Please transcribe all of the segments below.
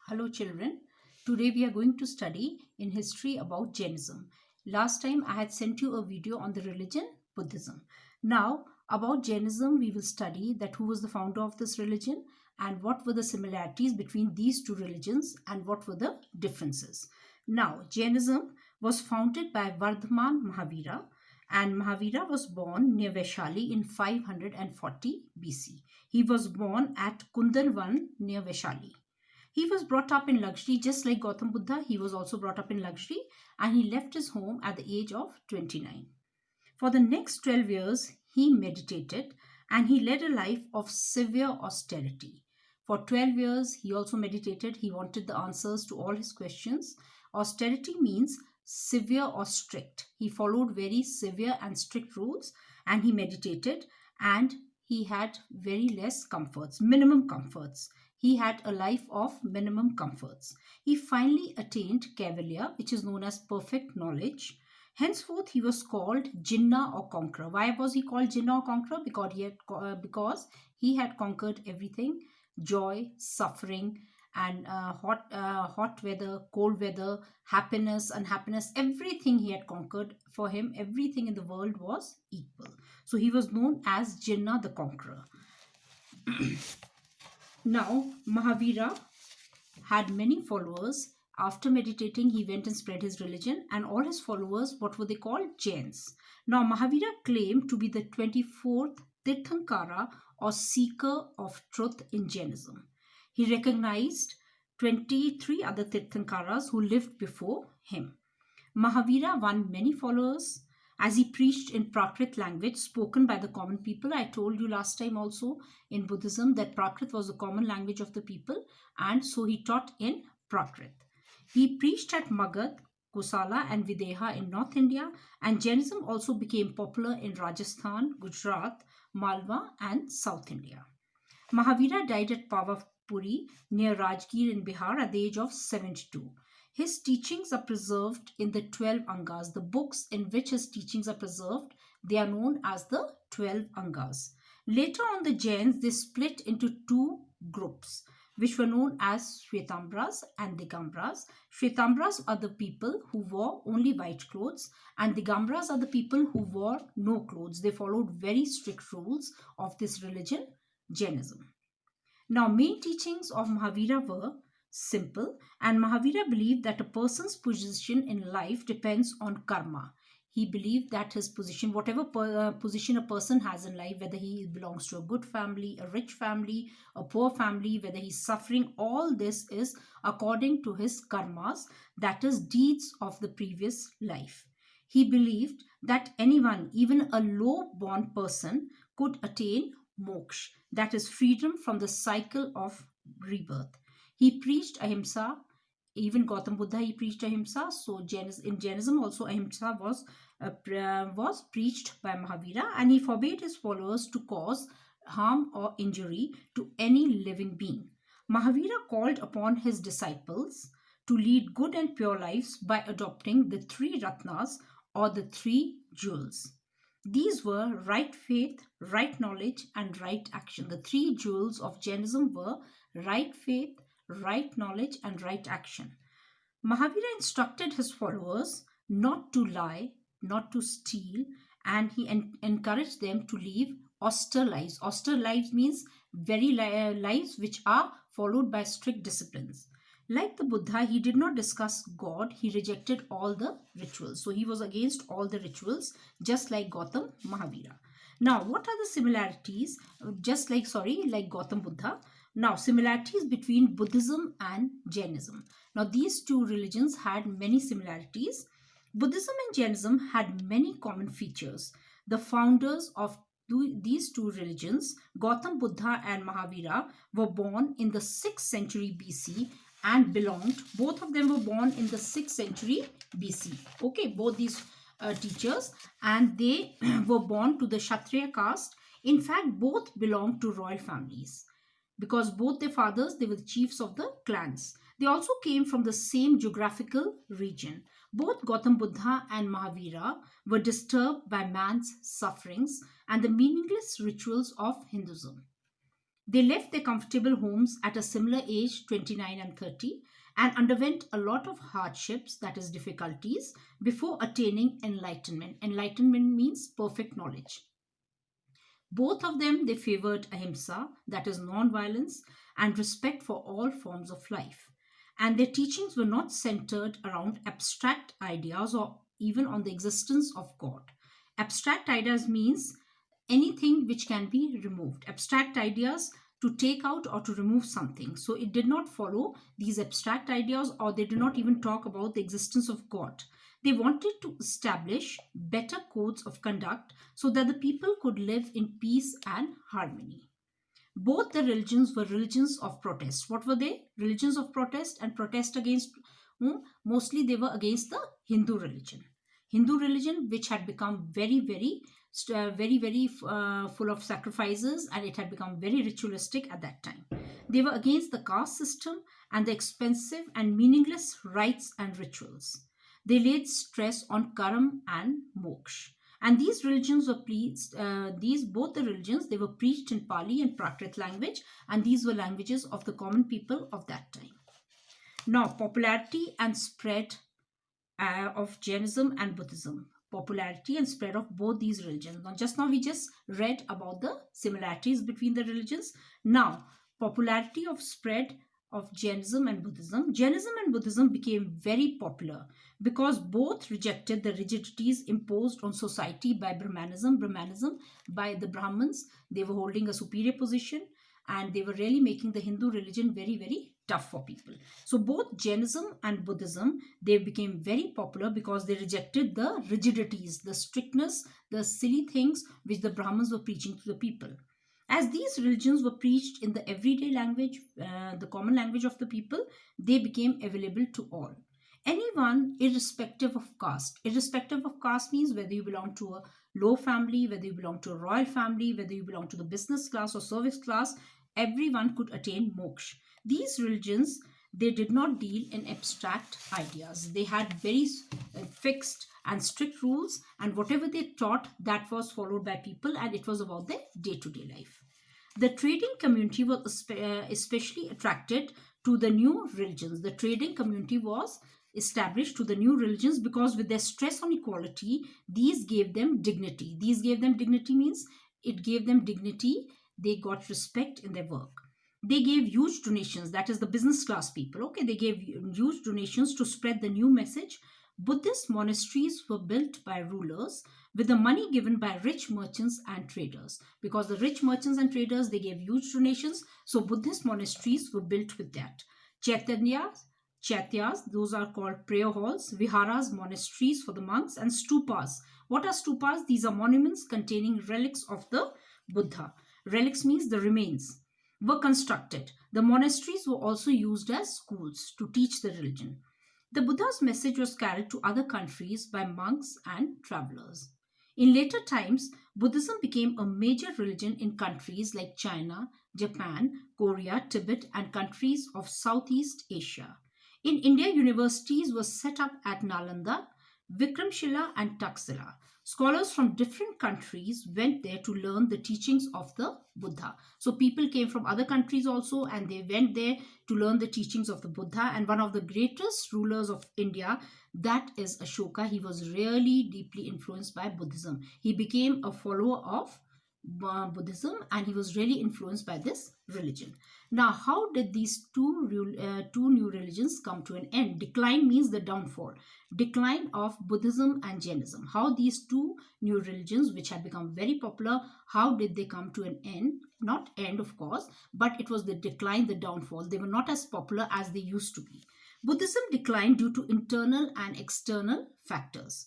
Hello children. Today we are going to study in history about Jainism. Last time I had sent you a video on the religion Buddhism. Now about Jainism we will study that who was the founder of this religion and what were the similarities between these two religions and what were the differences. Now Jainism was founded by Vardhaman Mahavira, and Mahavira was born near Vaishali in 540 BC. He was born at Kundarvan near Vaishali. He was brought up in luxury, just like Gautam Buddha. He was also brought up in luxury, and he left his home at the age of 29. For the next 12 years, he meditated and he led a life of severe austerity. For 12 years, he also meditated. He wanted the answers to all his questions. Austerity means severe or strict. He followed very severe and strict rules, and he meditated, and he had very less comforts, minimum comforts. He had a life of minimum comforts. He finally attained Kaivalya, which is known as perfect knowledge. Henceforth, he was called Jinnah or Conqueror. Why was he called Jinnah or Conqueror? Because he had conquered everything: joy, suffering, and hot weather, cold weather, happiness, unhappiness. Everything he had conquered. For him, everything in the world was equal. So he was known as Jinnah the Conqueror. Now, Mahavira had many followers. After meditating, he went and spread his religion, and all his followers, what were they called? Jains. Now, Mahavira claimed to be the 24th Tirthankara or seeker of truth in Jainism. He recognized 23 other Tirthankaras who lived before him. Mahavira won many followers as he preached in Prakrit language spoken by the common people. I told you last time also in Buddhism that Prakrit was the common language of the people, and so he taught in Prakrit. He preached at Magad, Kosala, and Videha in North India, and Jainism also became popular in Rajasthan, Gujarat, Malwa, and South India. Mahavira died at Pavapuri near Rajgir in Bihar at the age of 72. His teachings are preserved in the 12 Angas. The books in which his teachings are preserved, they are known as the 12 Angas. Later on, the Jains, they split into two groups, which were known as Shvetambras and Digambras. Shvetambras are the people who wore only white clothes, and Digambras are the people who wore no clothes. They followed very strict rules of this religion, Jainism. Now, main teachings of Mahavira were simple, and Mahavira believed that a person's position in life depends on karma. He believed that his position, whatever position a person has in life, whether he belongs to a good family, a rich family, a poor family, whether he's suffering, all this is according to his karmas, that is, deeds of the previous life. He believed that anyone, even a low-born person, could attain moksha, that is, freedom from the cycle of rebirth. He preached ahimsa. Even Gautam Buddha, he preached ahimsa. So in Jainism also ahimsa was preached by Mahavira, and he forbade his followers to cause harm or injury to any living being. Mahavira called upon his disciples to lead good and pure lives by adopting the three ratnas or the three jewels. These were right faith, right knowledge, and right action. The three jewels of Jainism were right faith, right knowledge, and right action. Mahavira instructed his followers not to lie, not to steal, and he encouraged them to live austere lives. Austere lives means very lives which are followed by strict disciplines. Like the Buddha, he did not discuss God, he rejected all the rituals. So he was against all the rituals, just like Gautam Mahavira. Now, what are the similarities? Like Gautam Buddha. Now, similarities between Buddhism and Jainism. Now, these two religions had many similarities. Buddhism and Jainism had many common features. The founders of these two religions, Gautam Buddha and Mahavira, were born in the 6th century BC and both of them were born in the 6th century BC. Okay, both these teachers, and they were born to the Kshatriya caste. In fact, both belonged to royal families because both their fathers, they were the chiefs of the clans. They also came from the same geographical region. Both Gautam Buddha and Mahavira were disturbed by man's sufferings and the meaningless rituals of Hinduism. They left their comfortable homes at a similar age, 29 and 30, and underwent a lot of hardships, that is, difficulties, before attaining enlightenment. Enlightenment means perfect knowledge. Both of them, they favored ahimsa, that is, non-violence, and respect for all forms of life. And their teachings were not centered around abstract ideas or even on the existence of God. Abstract ideas means anything which can be removed. Abstract ideas to take out or to remove something. So it did not follow these abstract ideas, or they did not even talk about the existence of God. They wanted to establish better codes of conduct so that the people could live in peace and harmony. Both the religions were religions of protest. What were they? Religions of protest. And protest against whom? Mostly they were against the Hindu religion. Hindu religion, which had become very full of sacrifices, and it had become very ritualistic at that time. They were against the caste system and the expensive and meaningless rites and rituals. They laid stress on karam and moksha. And these religions were preached, both the religions, they were preached in Pali and Prakrit language, and these were languages of the common people of that time. Now, popularity and spread of Jainism and Buddhism. Popularity and spread of both these religions. Now we just read about the similarities between the religions. Now, popularity of spread of Jainism and Buddhism. Jainism and Buddhism became very popular because both rejected the rigidities imposed on society by Brahmanism. Brahmanism, by the Brahmins, they were holding a superior position, and they were really making the Hindu religion very, very tough for people. So both Jainism and Buddhism, they became very popular because they rejected the rigidities, the strictness, the silly things which the Brahmins were preaching to the people. As these religions were preached in the everyday language, the common language of the people, they became available to all. Anyone, irrespective of caste. Irrespective of caste means whether you belong to a low family, whether you belong to a royal family, whether you belong to the business class or service class, everyone could attain moksha. These religions, they did not deal in abstract ideas. They had very fixed and strict rules, and whatever they taught, that was followed by people, and it was about their day-to-day life. The trading community was especially attracted to the new religions. The trading community was established to the new religions because with their stress on equality, these gave them dignity. These gave them dignity means it gave them dignity. They got respect in their work. They gave huge donations, that is the business class people. Okay, they gave huge donations to spread the new message. Buddhist monasteries were built by rulers with the money given by rich merchants and traders. Because the rich merchants and traders, they gave huge donations, so Buddhist monasteries were built with that. Chaityas, those are called prayer halls, viharas, monasteries for the monks, and stupas. What are stupas? These are monuments containing relics of the Buddha. Relics means the remains were constructed. The monasteries were also used as schools to teach the religion. The Buddha's message was carried to other countries by monks and travelers. In later times, Buddhism became a major religion in countries like China, Japan, Korea, Tibet, and countries of Southeast Asia. In India, universities were set up at Nalanda, Vikramshila, and Taxila. Scholars from different countries went there to learn the teachings of the Buddha. So people came from other countries also, and they went there to learn the teachings of the Buddha. And one of the greatest rulers of India, that is Ashoka. He was really deeply influenced by Buddhism. He became a follower of Buddhism, and he was really influenced by this religion. Now, how did these two new religions come to an end? Decline means the downfall. Decline of Buddhism and Jainism. How these two new religions, which had become very popular, how did they come to an end? Not end, of course, but it was the decline, the downfall. They were not as popular as they used to be. Buddhism declined due to internal and external factors.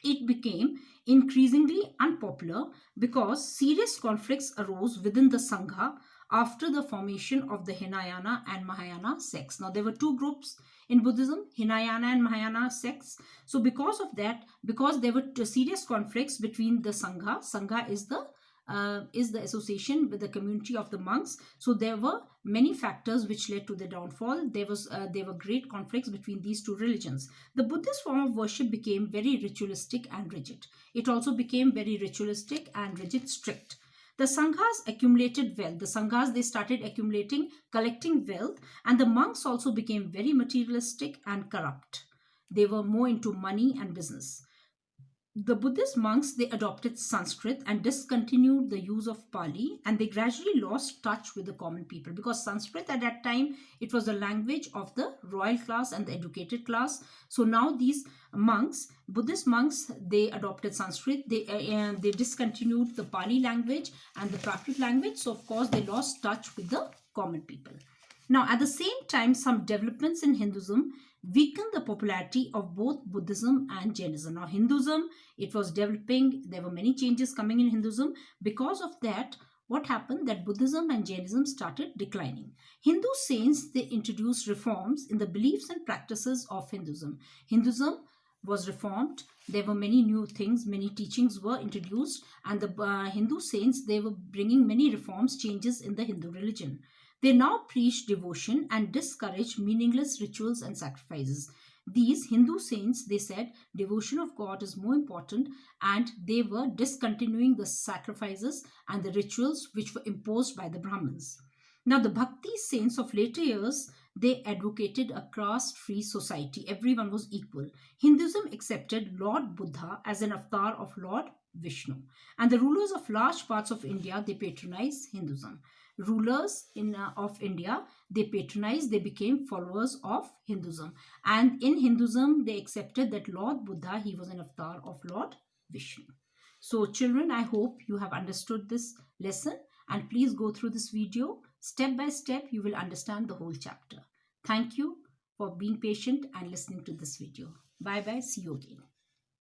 It became increasingly unpopular because serious conflicts arose within the Sangha after the formation of the Hinayana and Mahayana sects. Now, there were two groups in Buddhism, Hinayana and Mahayana sects. So, because of that, because there were serious conflicts between the Sangha, Sangha is the association with the community of the monks. So there were many factors which led to the downfall. There were great conflicts between these two religions. The Buddhist form of worship became very ritualistic and rigid. It also became very ritualistic and rigid, strict. The Sanghas accumulated wealth. The Sanghas, they started accumulating, collecting wealth, and the monks also became very materialistic and corrupt. They were more into money and business. The Buddhist monks, they adopted Sanskrit and discontinued the use of Pali, and they gradually lost touch with the common people, because Sanskrit at that time, it was the language of the royal class and the educated class. So now these monks, Buddhist monks, they adopted Sanskrit. They discontinued the Pali language and the Prakrit language. So of course they lost touch with the common people. Now, at the same time, some developments in Hinduism weakened the popularity of both Buddhism and Jainism. Now, Hinduism, it was developing. There were many changes coming in Hinduism. Because of that, what happened? That Buddhism and Jainism started declining. Hindu saints, they introduced reforms in the beliefs and practices of Hinduism. Hinduism was reformed. There were many new things, many teachings were introduced, and the Hindu saints, they were bringing many reforms, changes in the Hindu religion. They now preach devotion and discourage meaningless rituals and sacrifices. These Hindu saints, they said devotion of God is more important, and they were discontinuing the sacrifices and the rituals which were imposed by the Brahmins. Now, the Bhakti saints of later years, they advocated a caste-free society. Everyone was equal. Hinduism accepted Lord Buddha as an avatar of Lord Vishnu. And the rulers of large parts of India, they patronized Hinduism. Rulers of India, they patronized, they became followers of Hinduism. And in Hinduism, they accepted that Lord Buddha, he was an avatar of Lord Vishnu. So children, I hope you have understood this lesson, and please go through this video. Step by step, you will understand the whole chapter. Thank you for being patient and listening to this video. Bye bye. See you again.